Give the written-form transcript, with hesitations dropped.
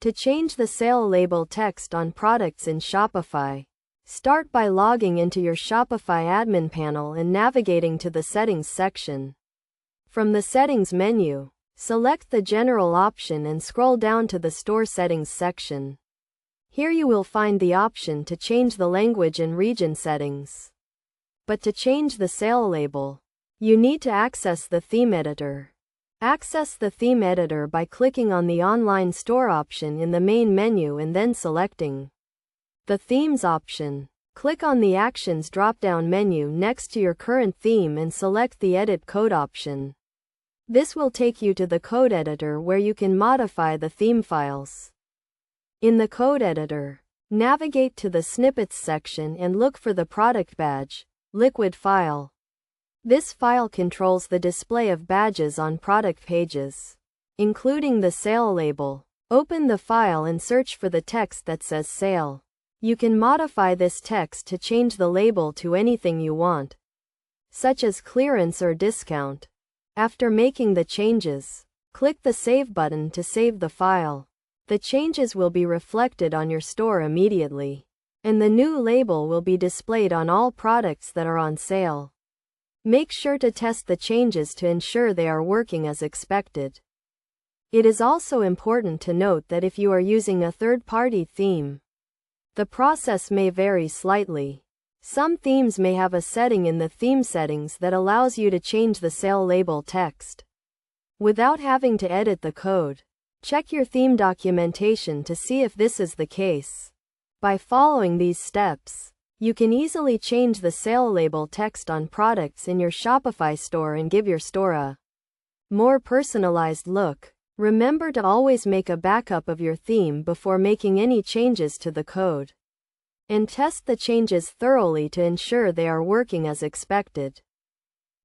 To change the sale label text on products in Shopify, start by logging into your Shopify admin panel and navigating to the Settings section. From the Settings menu, select the General option and scroll down to the Store Settings section. Here you will find the option to change the language and region settings. But to change the sale label, you need to access the theme editor. Access the theme editor by clicking on the Online Store option in the main menu and then selecting the Themes option. Click on the Actions drop-down menu next to your current theme and select the Edit Code option. This will take you to the code editor where you can modify the theme files. In the code editor, navigate to the Snippets section and look for the product badge, liquid file. This file controls the display of badges on product pages, including the sale label. Open the file and search for the text that says sale. You can modify this text to change the label to anything you want, such as clearance or discount. After making the changes, click the Save button to save the file. The changes will be reflected on your store immediately, and the new label will be displayed on all products that are on sale. Make sure to test the changes to ensure they are working as expected. It is also important to note that if you are using a third-party theme, the process may vary slightly. Some themes may have a setting in the theme settings that allows you to change the sale label text without having to edit the code. Check your theme documentation to see if this is the case. By following these steps, you can easily change the sale label text on products in your Shopify store and give your store a more personalized look. Remember to always make a backup of your theme before making any changes to the code, and test the changes thoroughly to ensure they are working as expected.